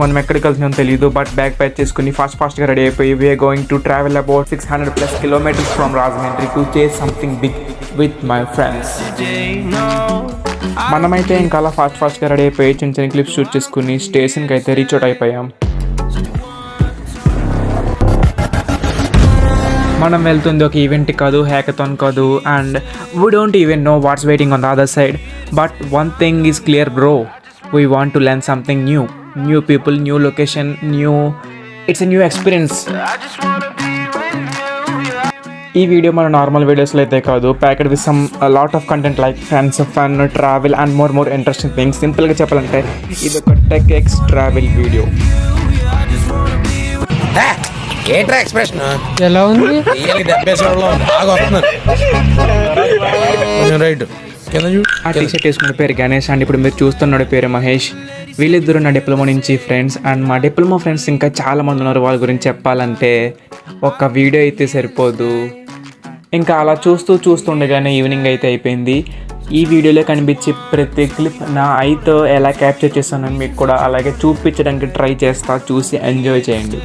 మనం ఎక్కడికి వెళ్తున్నాం తెలియదు, బట్ బ్యాగ్ ప్యాక్ చేసుకుని ఫాస్ట్గా రెడీ అయిపోయి we are going to travel about 600+ kilometers from Rajahmundry to chase something big with my friends. మనమైతే ఇంకా అలా ఫాస్ట్గా రెడీ అయిపోయి చిన్న క్లిప్స్ షూట్ చేసుకుని స్టేషన్కి అయితే రీచ్ అవుట్ అయిపోయాం. మనం వెళ్తుంది ఒక ఈవెంట్ కాదు, హ్యాకథాన్ కాదు, and we don't even know what's waiting on the other side. But one thing is clear bro, we want to learn something new people, new location, it's a new experience. ఈ video మన normal వీడియోస్లో అయితే కాదు, packed with some lot of content like friends, fun, travel and more interesting things. సింపుల్గా చెప్పాలంటే ఇది ఒక tech X travel video. ఏంట్రా ఎక్స్ప్రెషన్ ఎలా ఉంది? రైట్. ఆ టీషర్ట్ వేసుకున్న పేరు గణేష్ అండ్ ఇప్పుడు మీరు చూస్తున్నాడు పేరు మహేష్. వీళ్ళిద్దరు నా డిప్లొమా నుంచి ఫ్రెండ్స్, అండ్ మా డిప్లొమా ఫ్రెండ్స్ ఇంకా చాలామంది ఉన్నారు. వాళ్ళ గురించి చెప్పాలంటే ఒక వీడియో అయితే సరిపోదు. ఇంకా అలా చూస్తుండగానే ఈవినింగ్ అయితే అయిపోయింది. ఈ వీడియోలో కనిపించే ప్రతి క్లిప్ నా ఐతో ఎలా క్యాప్చర్ చేస్తానని మీకు కూడా అలాగే చూపించడానికి ట్రై చేస్తా. చూసి ఎంజాయ్ చేయండి.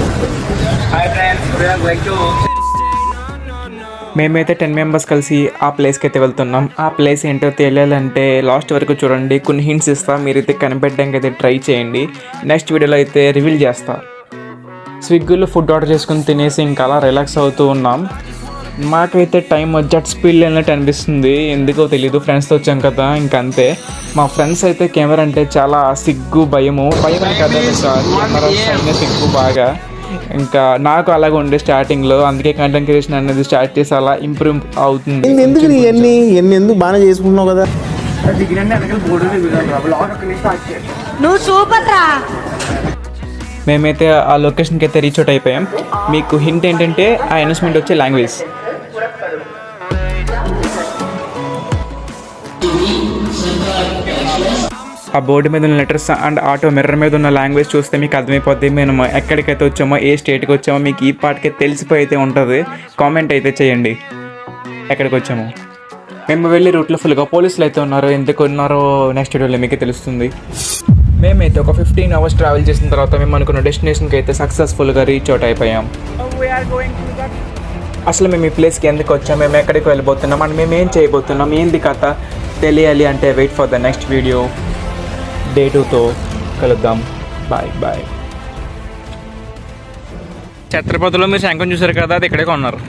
మేమైతే 10 members కలిసి ఆ ప్లేస్కి అయితే వెళ్తున్నాం. ఆ ప్లేస్ ఏంటో తెలియాలంటే లాస్ట్ వరకు చూడండి. కొన్ని హింట్స్ ఇస్తా, మీరైతే కనిపెట్టడానికి అయితే ట్రై చేయండి. నెక్స్ట్ వీడియోలో అయితే రివీల్ చేస్తా. స్విగ్గీలో ఫుడ్ ఆర్డర్ చేసుకుని తినేసి ఇంకా అలా రిలాక్స్ అవుతూ ఉన్నాం. మాకైతే టైం జట్ స్పీడ్ అన్నట్టు అనిపిస్తుంది, ఎందుకో తెలీదు. ఫ్రెండ్స్తో వచ్చాం కదా, ఇంకా అంతే. మా ఫ్రెండ్స్ అయితే కెమెరా అంటే చాలా భయం కదా, కెమెరా సిగ్గు బాగా. ఇంకా నాకు అలాగే ఉండే స్టార్టింగ్లో, అందుకే కంటెంట్ క్రియేషన్ అనేది స్టార్ట్ చేసి అలా ఇంప్రూవ్ అవుతుంది. ఎందుకు ఎందుకు బాగా చేసుకుంటున్నావు కదా. నువ్వు సూపర్ రా. మేమైతే ఆ లొకేషన్కి అయితే రీచ్ అవుట్ అయిపోయాం. మీకు హింట్ ఏంటంటే ఆ అనౌన్స్మెంట్ వచ్చే లాంగ్వేజ్. ఆ బోర్డు మీద ఉన్న లెటర్స్ అండ్ ఆటో మిర్రర్ మీద ఉన్న లాంగ్వేజ్ చూస్తే మీకు అర్థమైపోద్ది మేము ఎక్కడికైతే వచ్చామో, ఏ స్టేట్కి వచ్చామో మీకు ఈ పాటికే తెలిసిపోయి అయితే ఉంటుంది. కామెంట్ అయితే చేయండి ఎక్కడికి వచ్చామో. మేము వెళ్ళే రూట్లో ఫుల్గా పోలీసులు అయితే ఉన్నారు. ఎందుకు ఉన్నారో నెక్స్ట్ వీడియోలో మీకే తెలుస్తుంది. మేమైతే ఒక 15 hours ట్రావెల్ చేసిన తర్వాత మేము అనుకున్న డెస్టినేషన్కి అయితే సక్సెస్ఫుల్గా రీచ్ అవుట్ అయిపోయాం. అసలు మేము ఈ ప్లేస్కి ఎందుకు వచ్చాం, మేము ఎక్కడికి వెళ్ళిపోతున్నాం అండ్ మేము ఏం చేయబోతున్నాం, ఏంది కథ తెలియాలి అంటే wait for the next video. Day 2తో కలుద్దాం. బాయ్. ఛత్రపతిలో మీరు శంఖం చూసారు కదా, అది ఇక్కడే కొన్నారు.